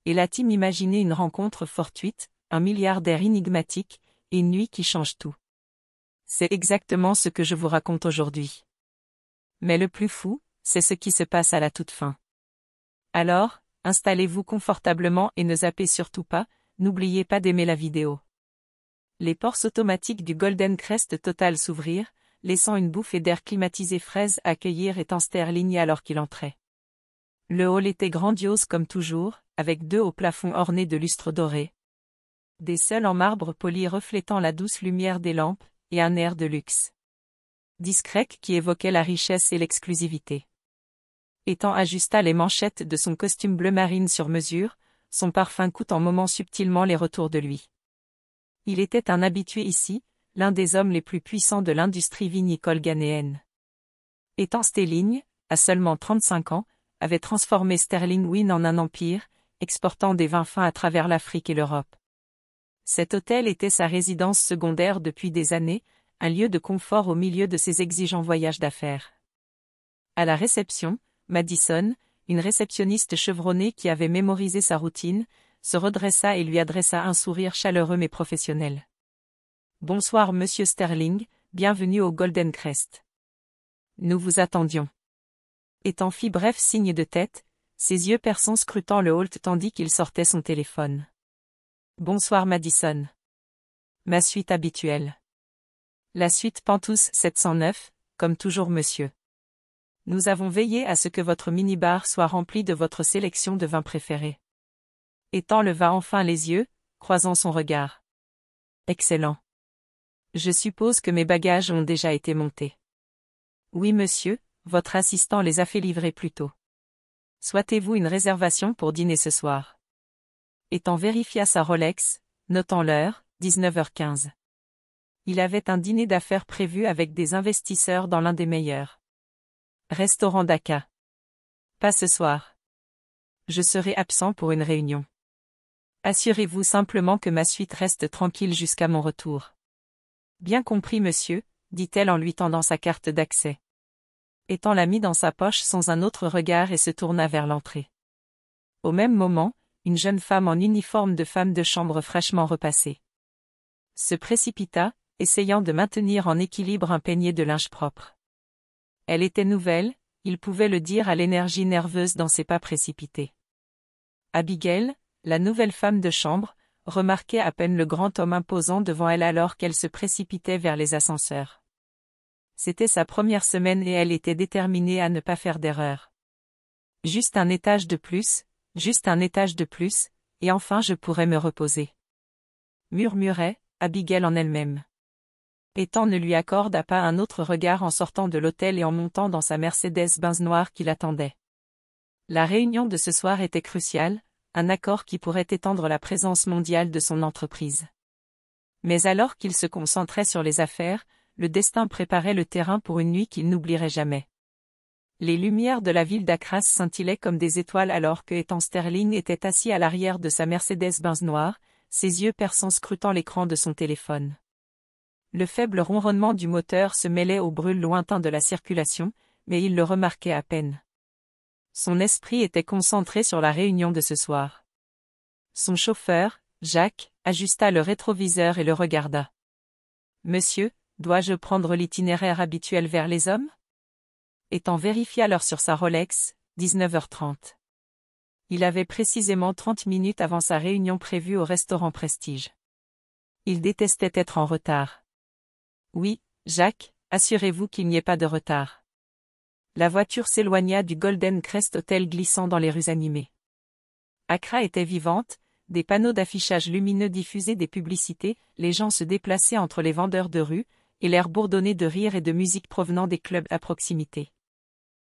et la team imaginait une rencontre fortuite, un milliardaire énigmatique, et une nuit qui change tout. C'est exactement ce que je vous raconte aujourd'hui. Mais le plus fou, c'est ce qui se passe à la toute fin. Alors, installez-vous confortablement et ne zappez surtout pas, n'oubliez pas d'aimer la vidéo. Les portes automatiques du Golden Crest Total s'ouvrirent, laissant une bouffée d'air climatisé fraise accueillir Ethan Sterling alors qu'il entrait. Le hall était grandiose comme toujours, avec 2 hauts plafonds ornés de lustres dorés. Des sols en marbre poli reflétant la douce lumière des lampes, et un air de luxe discret qui évoquait la richesse et l'exclusivité. Ethan ajusta les manchettes de son costume bleu marine sur mesure, son parfum coûtant moment subtilement les retours de lui. Il était un habitué ici, l'un des hommes les plus puissants de l'industrie vinicole ghanéenne. Ethan Sterling, à seulement 35 ans, avait transformé Sterling Wine en un empire, exportant des vins fins à travers l'Afrique et l'Europe. Cet hôtel était sa résidence secondaire depuis des années, un lieu de confort au milieu de ses exigeants voyages d'affaires. À la réception, Madison, une réceptionniste chevronnée qui avait mémorisé sa routine, se redressa et lui adressa un sourire chaleureux mais professionnel. « Bonsoir Monsieur Sterling, bienvenue au Golden Crest. Nous vous attendions. » Ethan fit bref signe de tête, ses yeux perçants scrutant le hall tandis qu'il sortait son téléphone. « Bonsoir Madison. Ma suite habituelle. » La suite Penthouse 709, comme toujours monsieur. Nous avons veillé à ce que votre minibar soit rempli de votre sélection de vins préférés. Ethan leva enfin les yeux, croisant son regard. Excellent. Je suppose que mes bagages ont déjà été montés. Oui monsieur, votre assistant les a fait livrer plus tôt. Souhaitez-vous une réservation pour dîner ce soir? Ethan vérifia sa Rolex, notant l'heure, 19h15. Il avait un dîner d'affaires prévu avec des investisseurs dans l'un des meilleurs restaurants d'Aka. Pas ce soir. Je serai absent pour une réunion. Assurez-vous simplement que ma suite reste tranquille jusqu'à mon retour. Bien compris monsieur, dit-elle en lui tendant sa carte d'accès. Ethan la mit dans sa poche sans un autre regard et se tourna vers l'entrée. Au même moment, une jeune femme en uniforme de femme de chambre fraîchement repassée se précipita, essayant de maintenir en équilibre un peignet de linge propre. Elle était nouvelle, il pouvait le dire à l'énergie nerveuse dans ses pas précipités. Abigail, la nouvelle femme de chambre, remarquait à peine le grand homme imposant devant elle alors qu'elle se précipitait vers les ascenseurs. C'était sa première semaine et elle était déterminée à ne pas faire d'erreur. Juste un étage de plus, et enfin je pourrais me reposer. Murmurait Abigail en elle-même. Ethan ne lui accorda pas un autre regard en sortant de l'hôtel et en montant dans sa Mercedes-Benz noire qui l'attendait. La réunion de ce soir était cruciale, un accord qui pourrait étendre la présence mondiale de son entreprise. Mais alors qu'il se concentrait sur les affaires, le destin préparait le terrain pour une nuit qu'il n'oublierait jamais. Les lumières de la ville d'Accra scintillaient comme des étoiles alors que Ethan Sterling était assis à l'arrière de sa Mercedes-Benz noire, ses yeux perçants scrutant l'écran de son téléphone. Le faible ronronnement du moteur se mêlait au brûle lointain de la circulation, mais il le remarquait à peine. Son esprit était concentré sur la réunion de ce soir. Son chauffeur, Jacques, ajusta le rétroviseur et le regarda. « Monsieur, dois-je prendre l'itinéraire habituel vers les hommes ?» Ethan vérifia l'heure sur sa Rolex, 19h30. Il avait précisément 30 minutes avant sa réunion prévue au restaurant Prestige. Il détestait être en retard. Oui, Jacques, assurez-vous qu'il n'y ait pas de retard. La voiture s'éloigna du Golden Crest Hotel glissant dans les rues animées. Accra était vivante, des panneaux d'affichage lumineux diffusaient des publicités, les gens se déplaçaient entre les vendeurs de rue, et l'air bourdonnait de rire et de musique provenant des clubs à proximité.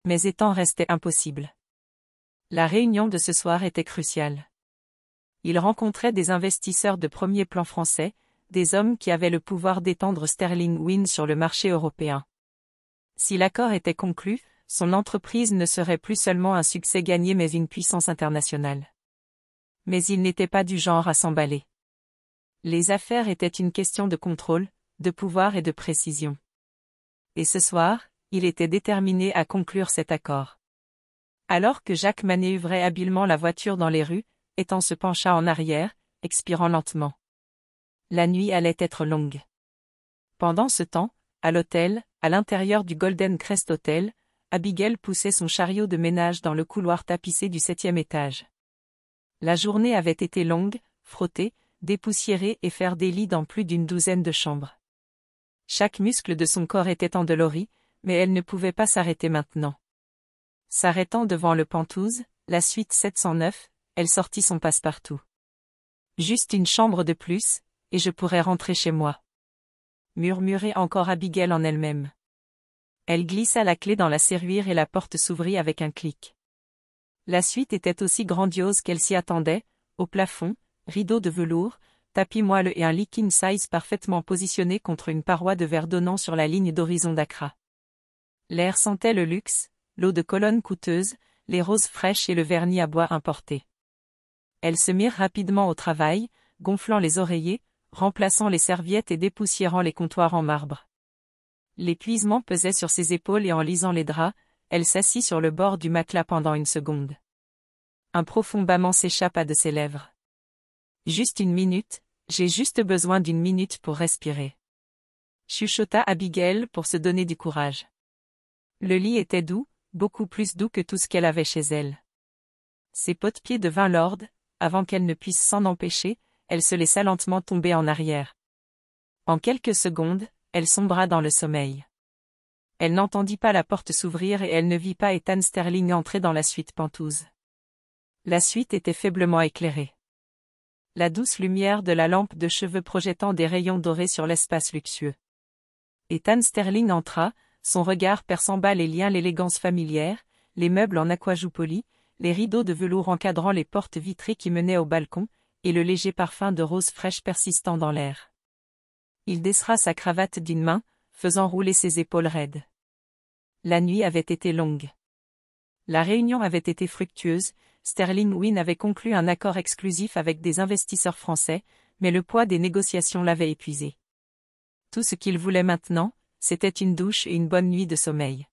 Mais Ethan restait impossible. La réunion de ce soir était cruciale. Il rencontrait des investisseurs de premier plan français, des hommes qui avaient le pouvoir d'étendre Sterling Wine sur le marché européen. Si l'accord était conclu, son entreprise ne serait plus seulement un succès gagné mais une puissance internationale. Mais il n'était pas du genre à s'emballer. Les affaires étaient une question de contrôle, de pouvoir et de précision. Et ce soir, il était déterminé à conclure cet accord. Alors que Jacques manœuvrait habilement la voiture dans les rues, Ethan se pencha en arrière, expirant lentement. La nuit allait être longue. Pendant ce temps, à l'hôtel, à l'intérieur du Golden Crest Hotel, Abigail poussait son chariot de ménage dans le couloir tapissé du 7e étage. La journée avait été longue, frotter, dépoussiérer et faire des lits dans plus d'une douzaine de chambres. Chaque muscle de son corps était endolori, mais elle ne pouvait pas s'arrêter maintenant. S'arrêtant devant le Penthouse, la suite 709, elle sortit son passe-partout. Juste une chambre de plus, et je pourrais rentrer chez moi. Murmurait encore Abigail en elle-même. Elle glissa la clé dans la serrure et la porte s'ouvrit avec un clic. La suite était aussi grandiose qu'elle s'y attendait, au plafond, rideaux de velours, tapis moelleux et un lit king size parfaitement positionné contre une paroi de verre donnant sur la ligne d'horizon d'Accra. L'air sentait le luxe, l'eau de Cologne coûteuse, les roses fraîches et le vernis à bois importé. Elles se mirent rapidement au travail, gonflant les oreillers, remplaçant les serviettes et dépoussiérant les comptoirs en marbre. L'épuisement pesait sur ses épaules et en lisant les draps, elle s'assit sur le bord du matelas pendant une seconde. Un profond bâillement s'échappa de ses lèvres. Juste une minute, j'ai juste besoin d'une minute pour respirer. Chuchota Abigail pour se donner du courage. Le lit était doux, beaucoup plus doux que tout ce qu'elle avait chez elle. Ses potes-pieds devinrent lourdes, avant qu'elle ne puisse s'en empêcher, elle se laissa lentement tomber en arrière. En quelques secondes, elle sombra dans le sommeil. Elle n'entendit pas la porte s'ouvrir et elle ne vit pas Ethan Sterling entrer dans la suite Penthouse. La suite était faiblement éclairée. La douce lumière de la lampe de cheveux projetant des rayons dorés sur l'espace luxueux. Ethan Sterling entra, son regard perçant bas les liens, l'élégance familière, les meubles en acajou poli, les rideaux de velours encadrant les portes vitrées qui menaient au balcon, et le léger parfum de rose fraîche persistant dans l'air. Il desserra sa cravate d'une main, faisant rouler ses épaules raides. La nuit avait été longue. La réunion avait été fructueuse, Sterling Wynn avait conclu un accord exclusif avec des investisseurs français, mais le poids des négociations l'avait épuisé. Tout ce qu'il voulait maintenant, c'était une douche et une bonne nuit de sommeil.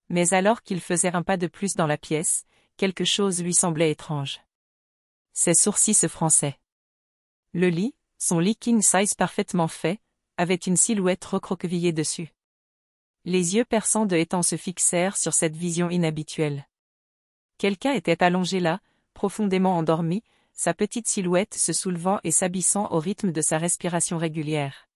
Mais alors qu'il faisait un pas de plus dans la pièce, quelque chose lui semblait étrange. Ses sourcils se fronçaient. Le lit, son lit king size parfaitement fait, avait une silhouette recroquevillée dessus. Les yeux perçants de Ethan se fixèrent sur cette vision inhabituelle. Quelqu'un était allongé là, profondément endormi, sa petite silhouette se soulevant et s'abaissant au rythme de sa respiration régulière.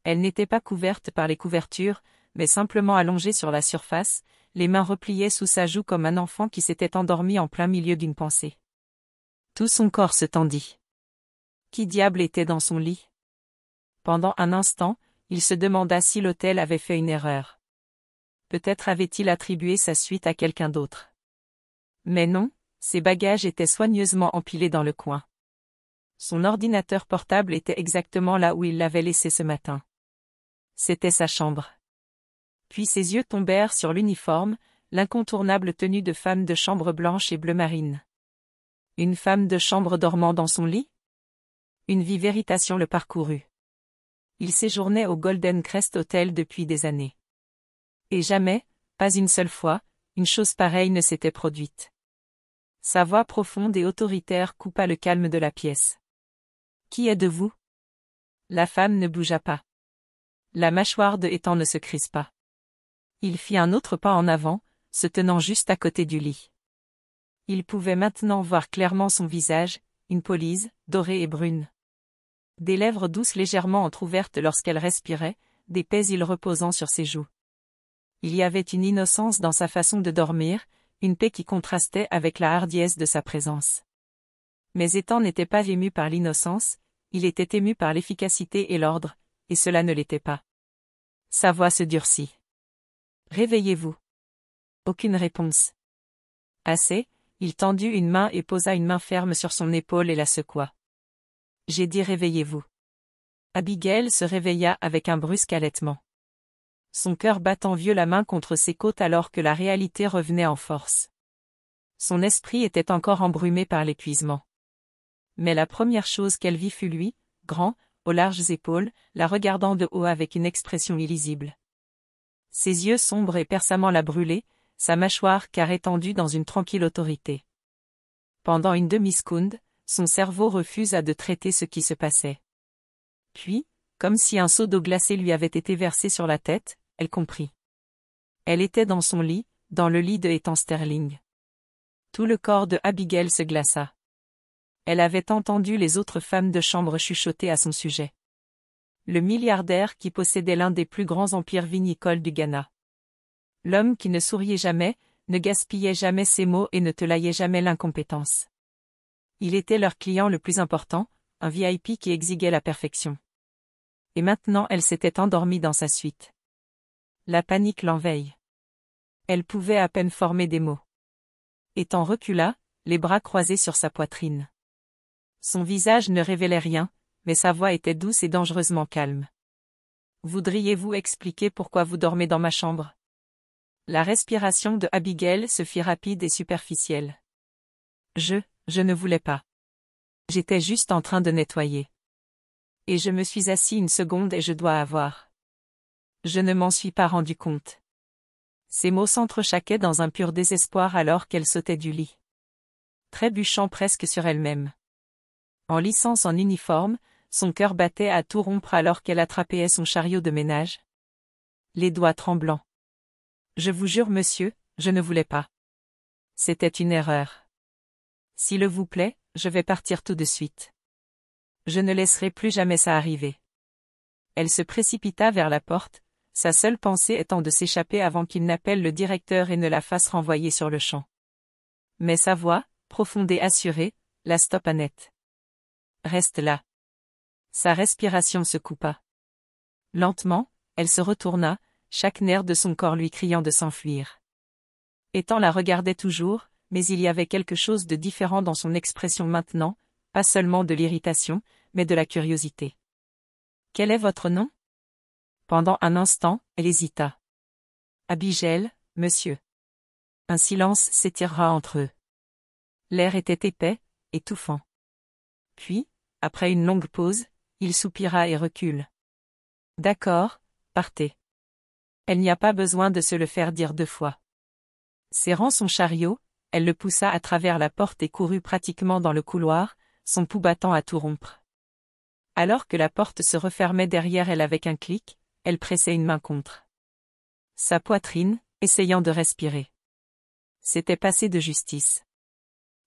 Elle n'était pas couverte par les couvertures, mais simplement allongée sur la surface, les mains repliées sous sa joue comme un enfant qui s'était endormi en plein milieu d'une pensée. Tout son corps se tendit. Qui diable était dans son lit? Pendant un instant, il se demanda si l'hôtel avait fait une erreur. Peut-être avait-il attribué sa suite à quelqu'un d'autre. Mais non, ses bagages étaient soigneusement empilés dans le coin. Son ordinateur portable était exactement là où il l'avait laissé ce matin. C'était sa chambre. Puis ses yeux tombèrent sur l'uniforme, l'incontournable tenue de femme de chambre blanche et bleu marine. Une femme de chambre dormant dans son lit? Une vivification le parcourut. Il séjournait au Golden Crest Hotel depuis des années. Et jamais, pas une seule fois, une chose pareille ne s'était produite. Sa voix profonde et autoritaire coupa le calme de la pièce. Qui êtes-vous? La femme ne bougea pas. La mâchoire de Ethan ne se crispa. Il fit un autre pas en avant, se tenant juste à côté du lit. Il pouvait maintenant voir clairement son visage, une police, dorée et brune. Des lèvres douces légèrement entr'ouvertes lorsqu'elle respirait, des pairs reposant sur ses joues. Il y avait une innocence dans sa façon de dormir, une paix qui contrastait avec la hardiesse de sa présence. Mais Ethan n'était pas ému par l'innocence, il était ému par l'efficacité et l'ordre, et cela ne l'était pas. Sa voix se durcit. Réveillez-vous. Aucune réponse. Assez, il tendit une main et posa une main ferme sur son épaule et la secoua. J'ai dit réveillez-vous. Abigail se réveilla avec un brusque halètement. Son cœur battant violemment contre ses côtes alors que la réalité revenait en force. Son esprit était encore embrumé par l'épuisement. Mais la première chose qu'elle vit fut lui, grand, aux larges épaules, la regardant de haut avec une expression illisible. Ses yeux sombres et perçamment la brûlaient, sa mâchoire carrée tendue dans une tranquille autorité. Pendant une demi-seconde, son cerveau refusa de traiter ce qui se passait. Puis, comme si un seau d'eau glacée lui avait été versé sur la tête, elle comprit. Elle était dans son lit, dans le lit de Ethan Sterling. Tout le corps de Abigail se glaça. Elle avait entendu les autres femmes de chambre chuchoter à son sujet. Le milliardaire qui possédait l'un des plus grands empires vinicoles du Ghana. L'homme qui ne souriait jamais, ne gaspillait jamais ses mots et ne telaillait jamais l'incompétence. Il était leur client le plus important, un VIP qui exiguait la perfection. Et maintenant elle s'était endormie dans sa suite. La panique l'envahit. Elle pouvait à peine former des mots. Ethan recula, les bras croisés sur sa poitrine. Son visage ne révélait rien, mais sa voix était douce et dangereusement calme. Voudriez-vous expliquer pourquoi vous dormez dans ma chambre? La respiration de Abigail se fit rapide et superficielle. Je ne voulais pas. J'étais juste en train de nettoyer. Et je me suis assis une seconde et je dois avoir. Je ne m'en suis pas rendu compte. Ces mots s'entrechoquaient dans un pur désespoir alors qu'elle sautait du lit. Trébuchant presque sur elle-même. En lissant son uniforme, son cœur battait à tout rompre alors qu'elle attrapait son chariot de ménage. Les doigts tremblants. Je vous jure monsieur, je ne voulais pas. C'était une erreur. S'il vous plaît, je vais partir tout de suite. Je ne laisserai plus jamais ça arriver. Elle se précipita vers la porte, sa seule pensée étant de s'échapper avant qu'il n'appelle le directeur et ne la fasse renvoyer sur le champ. Mais sa voix, profonde et assurée, la stoppa net. Reste là. Sa respiration se coupa. Lentement, elle se retourna, chaque nerf de son corps lui criant de s'enfuir. Ethan la regardait toujours, mais il y avait quelque chose de différent dans son expression maintenant, pas seulement de l'irritation, mais de la curiosité. « Quel est votre nom ?» Pendant un instant, elle hésita. « Abigail, monsieur. » Un silence s'étirera entre eux. L'air était épais, étouffant. Puis, après une longue pause, il soupira et recule. « D'accord, partez. » Elle n'y a pas besoin de se le faire dire 2 fois. Serrant son chariot, elle le poussa à travers la porte et courut pratiquement dans le couloir, son pouls battant à tout rompre. Alors que la porte se refermait derrière elle avec un clic, elle pressait une main contre sa poitrine, essayant de respirer. C'était passé de justice.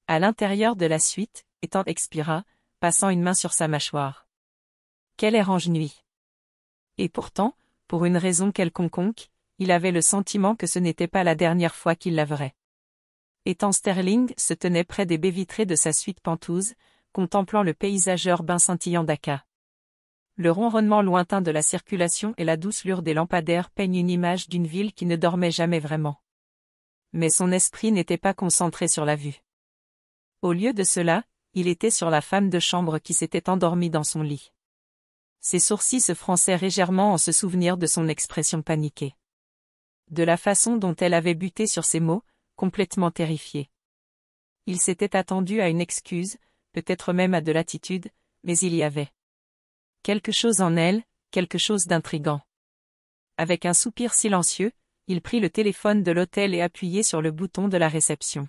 À l'intérieur de la suite, Ethan expira, passant une main sur sa mâchoire. Quelle érange nuit. Et pourtant, pour une raison quelconque, il avait le sentiment que ce n'était pas la dernière fois qu'il la verrait. Ethan Sterling se tenait près des baies vitrées de sa suite pentouse, contemplant le paysage urbain scintillant d'Aka. Le ronronnement lointain de la circulation et la douce lueur des lampadaires peignent une image d'une ville qui ne dormait jamais vraiment. Mais son esprit n'était pas concentré sur la vue. Au lieu de cela, il était sur la femme de chambre qui s'était endormie dans son lit. Ses sourcils se fronçaient légèrement en se souvenir de son expression paniquée. De la façon dont elle avait buté sur ces mots, complètement terrifiée. Il s'était attendu à une excuse, peut-être même à de l'attitude, mais il y avait quelque chose en elle, quelque chose d'intrigant. Avec un soupir silencieux, il prit le téléphone de l'hôtel et appuyait sur le bouton de la réception.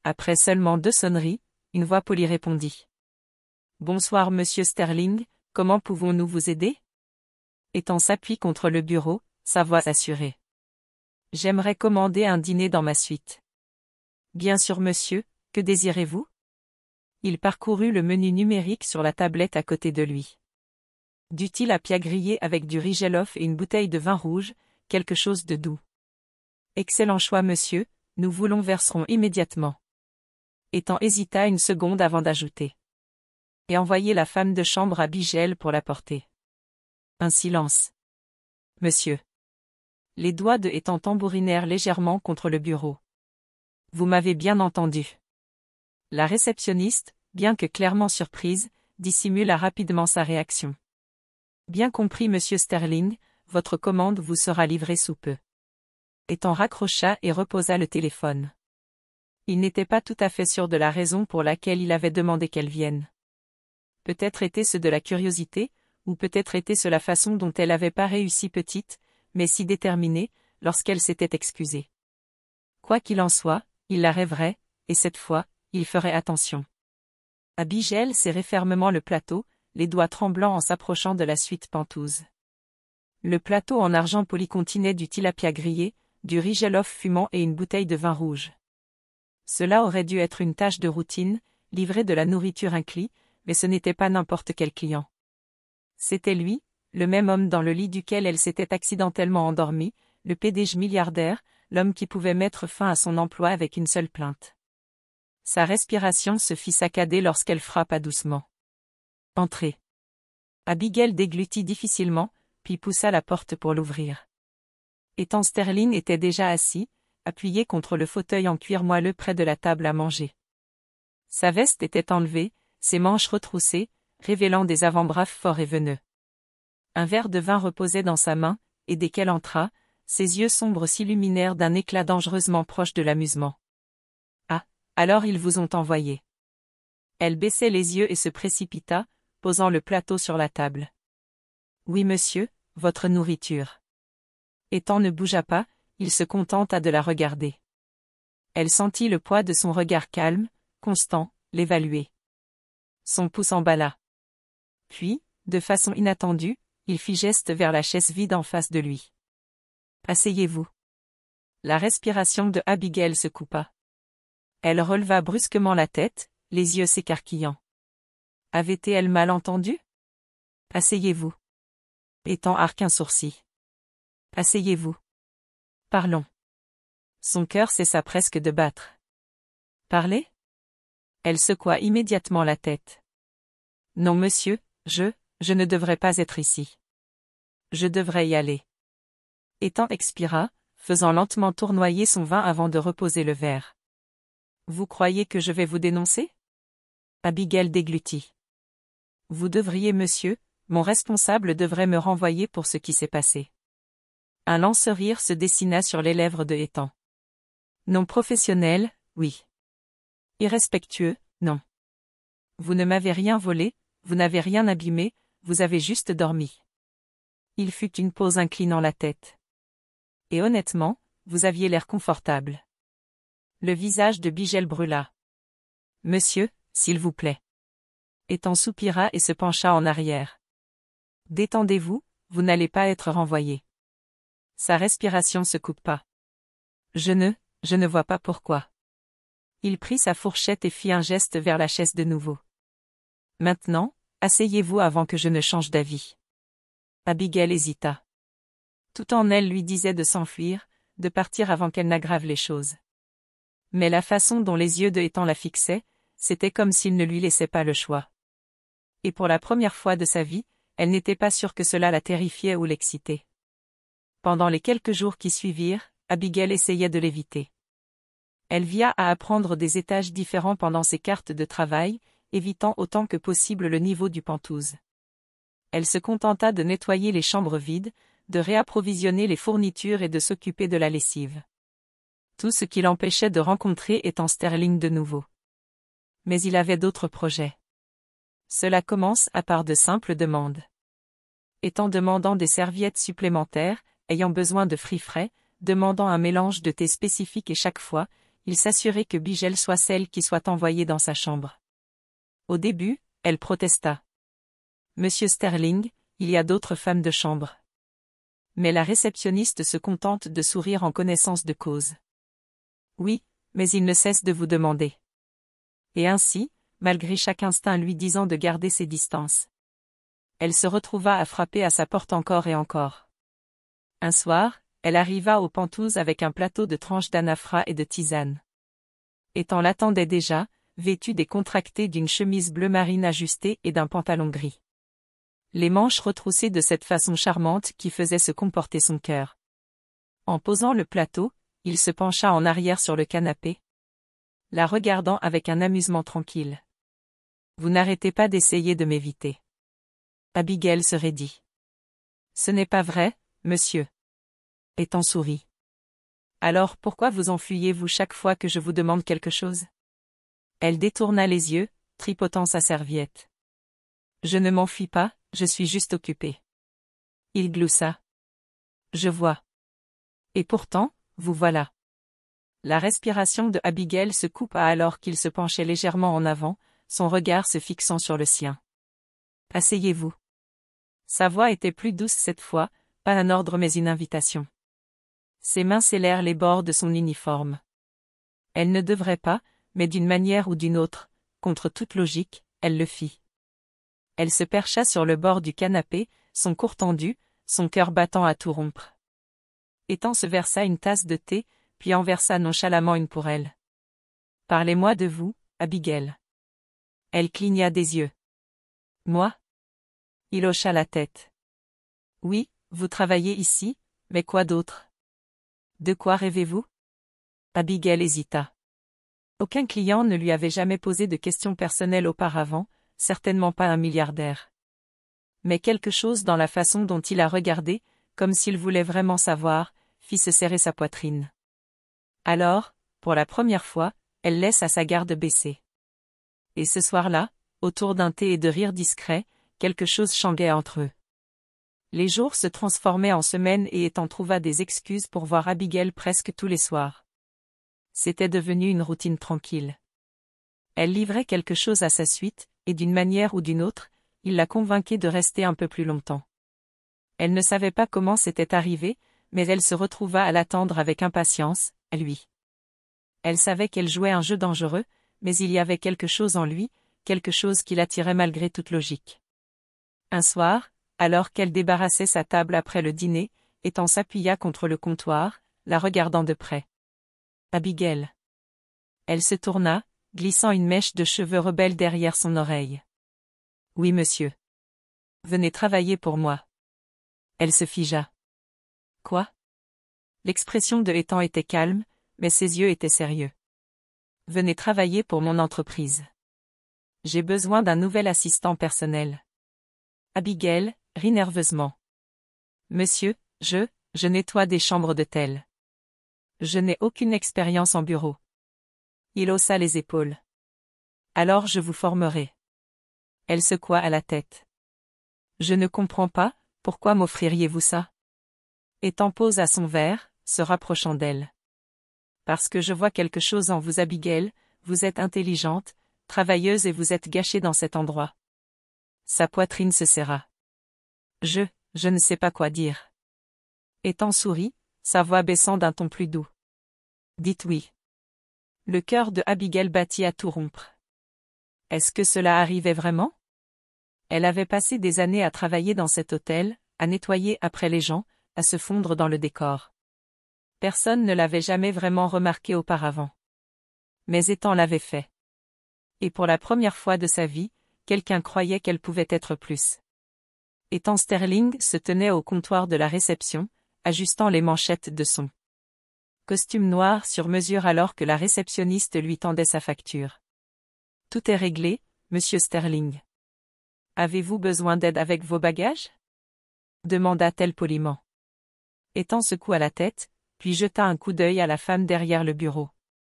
Après seulement 2 sonneries, une voix polie répondit. « Bonsoir monsieur Sterling, comment pouvons-nous vous aider ?» Ethan s'appuie contre le bureau, sa voix assurée. « J'aimerais commander un dîner dans ma suite. »« Bien sûr monsieur, que désirez-vous ?» Il parcourut le menu numérique sur la tablette à côté de lui. Du tilapia grillé avec du riz jollof et une bouteille de vin rouge, quelque chose de doux. « Excellent choix monsieur, nous vous l'enverserons immédiatement. » Ethan hésita une seconde avant d'ajouter. « Et envoyez la femme de chambre à Abigail pour l'apporter. » Un silence. « Monsieur. » Les doigts de Ethan tambourinèrent légèrement contre le bureau. « Vous m'avez bien entendu. » La réceptionniste, bien que clairement surprise, dissimula rapidement sa réaction. « Bien compris monsieur Sterling, votre commande vous sera livrée sous peu. » Ethan raccrocha et reposa le téléphone. Il n'était pas tout à fait sûr de la raison pour laquelle il avait demandé qu'elle vienne. Peut-être était-ce de la curiosité, ou peut-être était-ce la façon dont elle avait paru si petite, mais si déterminée, lorsqu'elle s'était excusée. Quoi qu'il en soit, il la rêverait, et cette fois, il ferait attention. Abigail serrait fermement le plateau, les doigts tremblants en s'approchant de la suite pentouse. Le plateau en argent poli contenait du tilapia grillé, du riz jollof fumant et une bouteille de vin rouge. Cela aurait dû être une tâche de routine, livrer de la nourriture inclus, mais ce n'était pas n'importe quel client. C'était lui, le même homme dans le lit duquel elle s'était accidentellement endormie, le PDG milliardaire, l'homme qui pouvait mettre fin à son emploi avec une seule plainte. Sa respiration se fit saccader lorsqu'elle frappa doucement. Entrez. Abigail déglutit difficilement, puis poussa la porte pour l'ouvrir. Ethan Sterling était déjà assis, appuyé contre le fauteuil en cuir moelleux près de la table à manger. Sa veste était enlevée, ses manches retroussées, révélant des avant-bras forts et veneux. Un verre de vin reposait dans sa main, et dès qu'elle entra, ses yeux sombres s'illuminèrent d'un éclat dangereusement proche de l'amusement. Ah, alors ils vous ont envoyé. Elle baissait les yeux et se précipita, posant le plateau sur la table. Oui monsieur, votre nourriture. Ethan ne bougea pas, il se contenta de la regarder. Elle sentit le poids de son regard calme, constant, l'évaluer. Son pouce emballa. Puis, de façon inattendue, il fit geste vers la chaise vide en face de lui. Asseyez-vous. La respiration de Abigail se coupa. Elle releva brusquement la tête, les yeux s'écarquillant. Avait-elle mal entendu? Asseyez-vous. Ethan arque un sourcil. Asseyez-vous. Parlons. Son cœur cessa presque de battre. Parler? Elle secoua immédiatement la tête. Non monsieur, je ne devrais pas être ici. Je devrais y aller. Ethan expira, faisant lentement tournoyer son vin avant de reposer le verre. Vous croyez que je vais vous dénoncer? Abigail déglutit. Vous devriez monsieur, mon responsable devrait me renvoyer pour ce qui s'est passé. Un lent sourire se dessina sur les lèvres de Ethan. Non professionnel, oui. Irrespectueux, non. Vous ne m'avez rien volé, vous n'avez rien abîmé, vous avez juste dormi. Il fut une pause inclinant la tête. Et honnêtement, vous aviez l'air confortable. Le visage de Abigail brûla. Monsieur, s'il vous plaît. Ethan soupira et se pencha en arrière. Détendez-vous, vous n'allez pas être renvoyé. Sa respiration se coupa. Je ne vois pas pourquoi. Il prit sa fourchette et fit un geste vers la chaise de nouveau. Maintenant, asseyez-vous avant que je ne change d'avis. Abigail hésita. Tout en elle lui disait de s'enfuir, de partir avant qu'elle n'aggrave les choses. Mais la façon dont les yeux de Ethan la fixaient, c'était comme s'il ne lui laissait pas le choix. Et pour la première fois de sa vie, elle n'était pas sûre que cela la terrifiait ou l'excitait. Pendant les quelques jours qui suivirent, Abigail essayait de l'éviter. Elle via à apprendre des étages différents pendant ses cartes de travail, évitant autant que possible le niveau du pentouse. Elle se contenta de nettoyer les chambres vides, de réapprovisionner les fournitures et de s'occuper de la lessive. Tout ce qui l'empêchait de rencontrer Ethan Sterling de nouveau. Mais il avait d'autres projets. Cela commence à par de simples demandes. Ethan demandant des serviettes supplémentaires, ayant besoin de fruits frais, demandant un mélange de thé spécifique et chaque fois, il s'assurait que Abigail soit celle qui soit envoyée dans sa chambre. Au début, elle protesta. Monsieur Sterling, il y a d'autres femmes de chambre. Mais la réceptionniste se contente de sourire en connaissance de cause. Oui, mais il ne cesse de vous demander. Et ainsi, malgré chaque instinct lui disant de garder ses distances. Elle se retrouva à frapper à sa porte encore et encore. Un soir, elle arriva au pentouse avec un plateau de tranches d'anafra et de tisane. Ethan l'attendait déjà, vêtu décontracté d'une chemise bleu marine ajustée et d'un pantalon gris. Les manches retroussées de cette façon charmante qui faisait se comporter son cœur. En posant le plateau, il se pencha en arrière sur le canapé, la regardant avec un amusement tranquille. Vous n'arrêtez pas d'essayer de m'éviter. Abigail se raidit. Ce n'est pas vrai, monsieur. Ethan sourit. Alors pourquoi vous enfuyez-vous chaque fois que je vous demande quelque chose? Elle détourna les yeux, tripotant sa serviette. Je ne m'enfuis pas, je suis juste occupée. Il gloussa. Je vois. Et pourtant, vous voilà. La respiration de Abigail se coupa alors qu'il se penchait légèrement en avant, son regard se fixant sur le sien. « Asseyez-vous. » Sa voix était plus douce cette fois, pas un ordre mais une invitation. Ses mains scellèrent les bords de son uniforme. Elle ne devrait pas, mais d'une manière ou d'une autre, contre toute logique, elle le fit. Elle se percha sur le bord du canapé, son cou tendu, son cœur battant à tout rompre. Ethan se versa une tasse de thé, puis en versa nonchalamment une pour elle. « Parlez-moi de vous, Abigail. » Elle cligna des yeux. « Moi ?» Il hocha la tête. « Oui, vous travaillez ici, mais quoi d'autre ? De quoi rêvez-vous ?» Abigail hésita. Aucun client ne lui avait jamais posé de questions personnelles auparavant, certainement pas un milliardaire. Mais quelque chose dans la façon dont il la regardait, comme s'il voulait vraiment savoir, fit se serrer sa poitrine. Alors, pour la première fois, elle laissa sa garde baissée. Et ce soir-là, autour d'un thé et de rires discrets, quelque chose changuait entre eux. Les jours se transformaient en semaines et Ethan trouva des excuses pour voir Abigail presque tous les soirs. C'était devenu une routine tranquille. Elle livrait quelque chose à sa suite, et d'une manière ou d'une autre, il la convainquait de rester un peu plus longtemps. Elle ne savait pas comment c'était arrivé, mais elle se retrouva à l'attendre avec impatience, lui. Elle savait qu'elle jouait un jeu dangereux, mais il y avait quelque chose en lui, quelque chose qui l'attirait malgré toute logique. Un soir, alors qu'elle débarrassait sa table après le dîner, Ethan s'appuya contre le comptoir, la regardant de près. « Abigail. » Elle se tourna, glissant une mèche de cheveux rebelles derrière son oreille. « Oui, monsieur. Venez travailler pour moi. » Elle se figea. « Quoi ?» L'expression de Ethan était calme, mais ses yeux étaient sérieux. « Venez travailler pour mon entreprise. J'ai besoin d'un nouvel assistant personnel. » Abigail rit nerveusement. « Monsieur, je nettoie des chambres d'hôtel. Je n'ai aucune expérience en bureau. » Il haussa les épaules. « Alors je vous formerai. » Elle secoua à la tête. « Je ne comprends pas, pourquoi m'offririez-vous ça ?» Ethan posa son verre, se rapprochant d'elle. « Parce que je vois quelque chose en vous, Abigail, vous êtes intelligente, travailleuse et vous êtes gâchée dans cet endroit. » Sa poitrine se serra. « Je ne sais pas quoi dire. » Ethan sourit, sa voix baissant d'un ton plus doux. « Dites oui. » Le cœur de Abigail battit à tout rompre. Est-ce que cela arrivait vraiment? Elle avait passé des années à travailler dans cet hôtel, à nettoyer après les gens, à se fondre dans le décor. Personne ne l'avait jamais vraiment remarqué auparavant. Mais Ethan l'avait fait. Et pour la première fois de sa vie, quelqu'un croyait qu'elle pouvait être plus. Ethan Sterling se tenait au comptoir de la réception, ajustant les manchettes de son costume noir sur mesure alors que la réceptionniste lui tendait sa facture. « Tout est réglé, monsieur Sterling. Avez-vous besoin d'aide avec vos bagages ? » demanda-t-elle poliment. Ethan secoua la tête, puis jeta un coup d'œil à la femme derrière le bureau.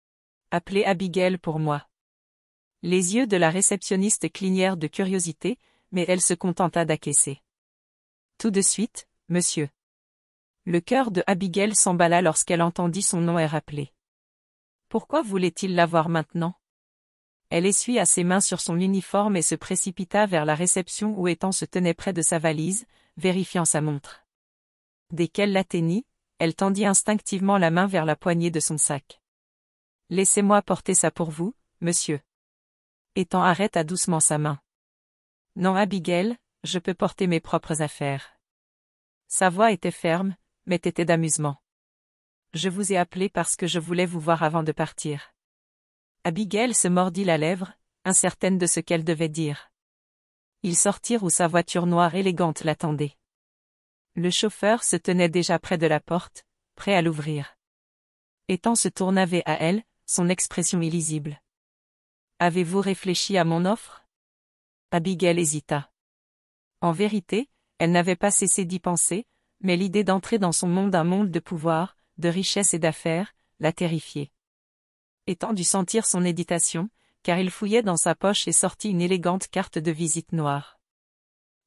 « Appelez Abigail pour moi. » Les yeux de la réceptionniste clignèrent de curiosité, mais elle se contenta d'acquiescer. « Tout de suite, monsieur. » Le cœur de Abigail s'emballa lorsqu'elle entendit son nom et rappelé. Pourquoi voulait-il la voir maintenant? Elle essuya ses mains sur son uniforme et se précipita vers la réception où Ethan se tenait près de sa valise, vérifiant sa montre. Dès qu'elle l'atteignit, elle tendit instinctivement la main vers la poignée de son sac. « Laissez-moi porter ça pour vous, monsieur. » Ethan arrêta doucement sa main. « Non, Abigail, je peux porter mes propres affaires. » Sa voix était ferme, mais têtait d'amusement. « Je vous ai appelé parce que je voulais vous voir avant de partir. » Abigail se mordit la lèvre, incertaine de ce qu'elle devait dire. Ils sortirent où sa voiture noire élégante l'attendait. Le chauffeur se tenait déjà près de la porte, prêt à l'ouvrir. Ethan se tourna vers elle, son expression illisible. « Avez-vous réfléchi à mon offre ?» Abigail hésita. En vérité, elle n'avait pas cessé d'y penser, mais l'idée d'entrer dans son monde, un monde de pouvoir, de richesse et d'affaires, la terrifiait. Ethan dut sentir son hésitation, car il fouillait dans sa poche et sortit une élégante carte de visite noire.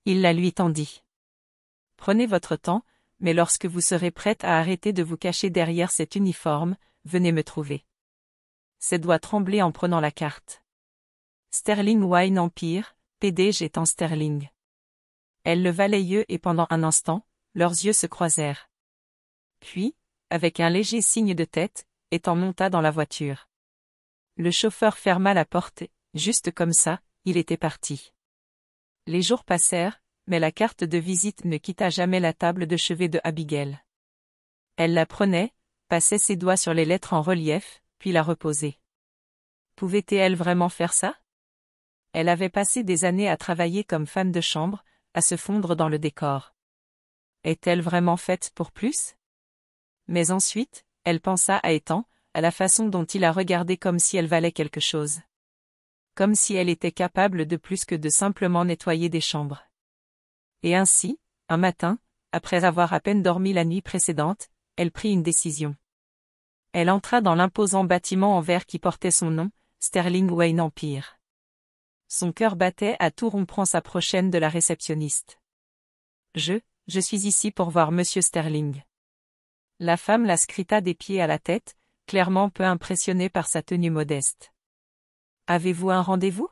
Il la lui tendit. « Prenez votre temps, mais lorsque vous serez prête à arrêter de vous cacher derrière cet uniforme, venez me trouver. » Ses doigts tremblaient en prenant la carte. Sterling Wine Empire, PDG Etant Sterling. Elle leva les yeux et pendant un instant, leurs yeux se croisèrent. Puis, avec un léger signe de tête, Etant monta dans la voiture. Le chauffeur ferma la porte et, juste comme ça, il était parti. Les jours passèrent, mais la carte de visite ne quitta jamais la table de chevet de Abigail. Elle la prenait, passait ses doigts sur les lettres en relief, puis la reposait. Pouvait-elle vraiment faire ça? Elle avait passé des années à travailler comme femme de chambre, à se fondre dans le décor. Est-elle vraiment faite pour plus? Mais ensuite, elle pensa à Etant, à la façon dont il la regardait comme si elle valait quelque chose. Comme si elle était capable de plus que de simplement nettoyer des chambres. Et ainsi, un matin, après avoir à peine dormi la nuit précédente, elle prit une décision. Elle entra dans l'imposant bâtiment en verre qui portait son nom, Sterling Wine Empire. Son cœur battait à tout rompre en s'approchant de la réceptionniste. Je suis ici pour voir Monsieur Sterling. » La femme la scruta des pieds à la tête, clairement peu impressionnée par sa tenue modeste. « Avez-vous un rendez-vous? »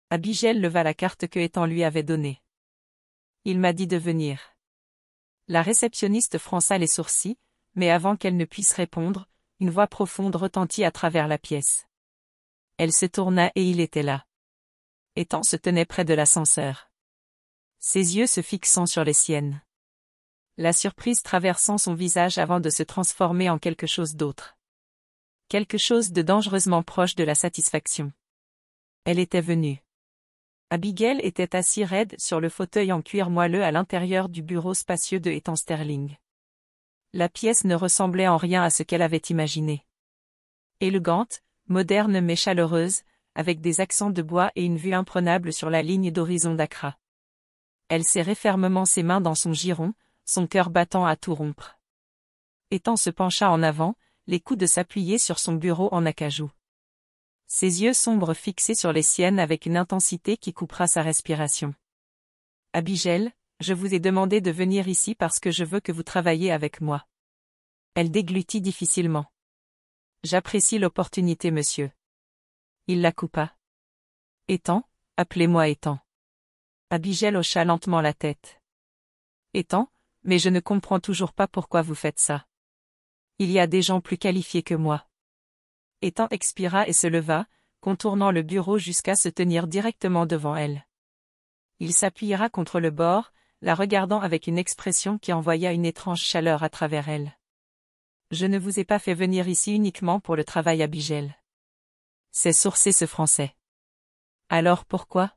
Abigail leva la carte que Etant lui avait donnée. « Il m'a dit de venir. » La réceptionniste fronça les sourcils, mais avant qu'elle ne puisse répondre, une voix profonde retentit à travers la pièce. Elle se tourna et il était là. Etant se tenait près de l'ascenseur. Ses yeux se fixant sur les siennes. La surprise traversant son visage avant de se transformer en quelque chose d'autre. Quelque chose de dangereusement proche de la satisfaction. Elle était venue. Abigail était assise raide sur le fauteuil en cuir moelleux à l'intérieur du bureau spacieux de Etant Sterling. La pièce ne ressemblait en rien à ce qu'elle avait imaginé. Élégante, moderne mais chaleureuse, avec des accents de bois et une vue imprenable sur la ligne d'horizon d'Accra. Elle serrait fermement ses mains dans son giron, son cœur battant à tout rompre. Etant se pencha en avant, les coudes s'appuyaient sur son bureau en acajou. Ses yeux sombres fixés sur les siennes avec une intensité qui coupera sa respiration. « Abigail, je vous ai demandé de venir ici parce que je veux que vous travailliez avec moi. » Elle déglutit difficilement. « J'apprécie l'opportunité, monsieur. » Il la coupa. « Etant, appelez-moi Etant. » Abigail hocha lentement la tête. « Etant, mais je ne comprends toujours pas pourquoi vous faites ça. Il y a des gens plus qualifiés que moi. » Etant expira et se leva, contournant le bureau jusqu'à se tenir directement devant elle. Il s'appuya contre le bord, la regardant avec une expression qui envoya une étrange chaleur à travers elle. « Je ne vous ai pas fait venir ici uniquement pour le travail, Abigail. » Ses sourcils se fronçaient. « Alors pourquoi? »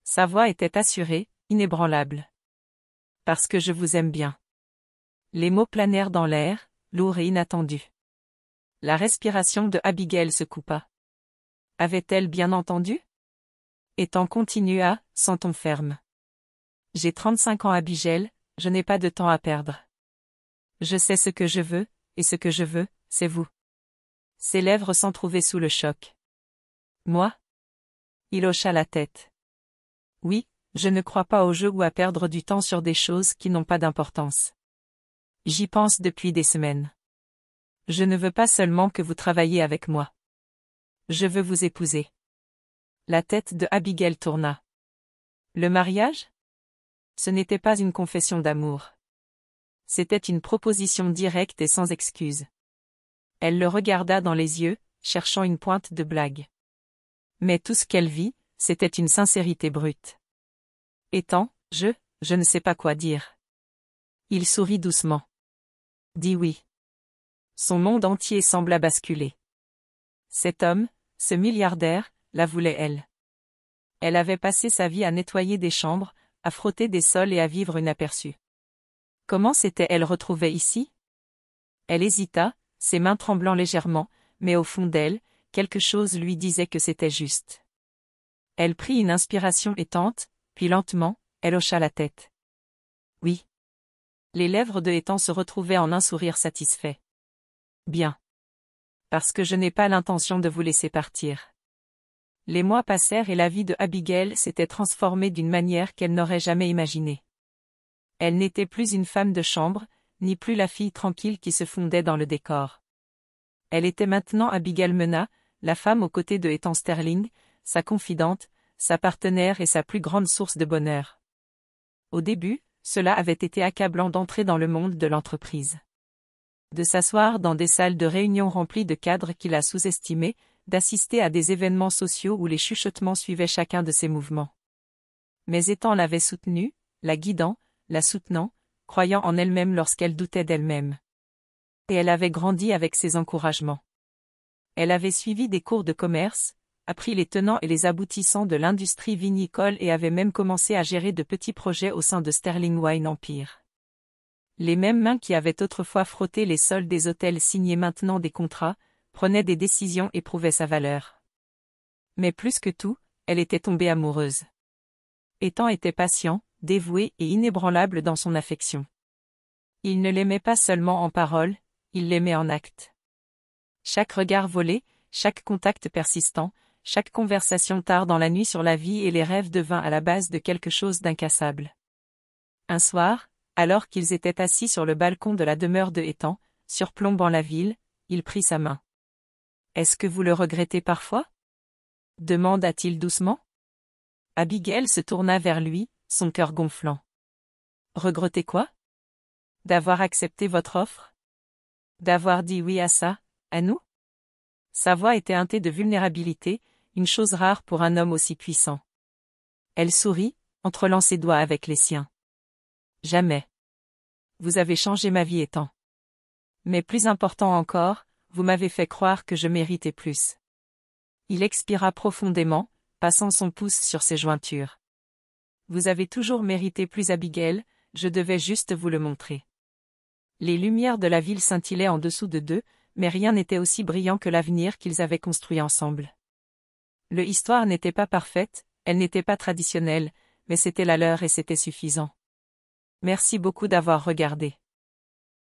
Sa voix était assurée, inébranlable. « Parce que je vous aime bien. » Les mots planèrent dans l'air, lourds et inattendus. La respiration de Abigail se coupa. Avait-elle bien entendu? Etant continua, sans ton ferme. « J'ai 35 ans, Abigail, je n'ai pas de temps à perdre. Je sais ce que je veux, et ce que je veux, c'est vous. » Ses lèvres s'entr'ouvraient sous le choc. « Moi? » Il hocha la tête. « Oui, je ne crois pas au jeu ou à perdre du temps sur des choses qui n'ont pas d'importance. J'y pense depuis des semaines. Je ne veux pas seulement que vous travailliez avec moi. Je veux vous épouser. » La tête de Abigail tourna. Le mariage? Ce n'était pas une confession d'amour. C'était une proposition directe et sans excuse. Elle le regarda dans les yeux, cherchant une pointe de blague. Mais tout ce qu'elle vit, c'était une sincérité brute. Etant, je ne sais pas quoi dire. Il sourit doucement. Dis oui. Son monde entier sembla basculer. Cet homme, ce milliardaire, la voulait elle. Elle avait passé sa vie à nettoyer des chambres, à frotter des sols et à vivre inaperçue. Comment s'était-elle retrouvée ici? Elle hésita, ses mains tremblant légèrement, mais au fond d'elle, quelque chose lui disait que c'était juste. Elle prit une inspiration étante, puis lentement, elle hocha la tête. Oui. Les lèvres de Etant se retrouvaient en un sourire satisfait. Bien. Parce que je n'ai pas l'intention de vous laisser partir. Les mois passèrent et la vie de Abigail s'était transformée d'une manière qu'elle n'aurait jamais imaginée. Elle n'était plus une femme de chambre, ni plus la fille tranquille qui se fondait dans le décor. Elle était maintenant Abigail Mena, la femme aux côtés de Ethan Sterling, sa confidente, sa partenaire et sa plus grande source de bonheur. Au début, cela avait été accablant d'entrer dans le monde de l'entreprise. De s'asseoir dans des salles de réunion remplies de cadres qu'il a sous-estimés, d'assister à des événements sociaux où les chuchotements suivaient chacun de ses mouvements. Mais Ethan l'avait soutenue, la guidant, la soutenant, croyant en elle-même lorsqu'elle doutait d'elle-même. Et elle avait grandi avec ses encouragements. Elle avait suivi des cours de commerce, appris les tenants et les aboutissants de l'industrie vinicole et avait même commencé à gérer de petits projets au sein de Sterling Wine Empire. Les mêmes mains qui avaient autrefois frotté les sols des hôtels signaient maintenant des contrats, prenaient des décisions et prouvaient sa valeur. Mais plus que tout, elle était tombée amoureuse. Ethan était patient, dévoué et inébranlable dans son affection. Il ne l'aimait pas seulement en parole, il l'aimait en acte. Chaque regard volé, chaque contact persistant, chaque conversation tard dans la nuit sur la vie et les rêves devint à la base de quelque chose d'incassable. Un soir, alors qu'ils étaient assis sur le balcon de la demeure de Ethan, surplombant la ville, il prit sa main. « Est-ce que vous le regrettez parfois » demanda-t-il doucement. Abigail se tourna vers lui, son cœur gonflant. « Regretter quoi ? D'avoir accepté votre offre ? D'avoir dit oui à ça, à nous ?» Sa voix était teintée de vulnérabilité, une chose rare pour un homme aussi puissant. Elle sourit, entrelant ses doigts avec les siens. « Jamais. Vous avez changé ma vie Ethan. Mais plus important encore, vous m'avez fait croire que je méritais plus. » Il expira profondément, passant son pouce sur ses jointures. « Vous avez toujours mérité plus Abigail, je devais juste vous le montrer. » Les lumières de la ville scintillaient en dessous de d'eux, mais rien n'était aussi brillant que l'avenir qu'ils avaient construit ensemble. L'histoire n'était pas parfaite, elle n'était pas traditionnelle, mais c'était la leur et c'était suffisant. Merci beaucoup d'avoir regardé.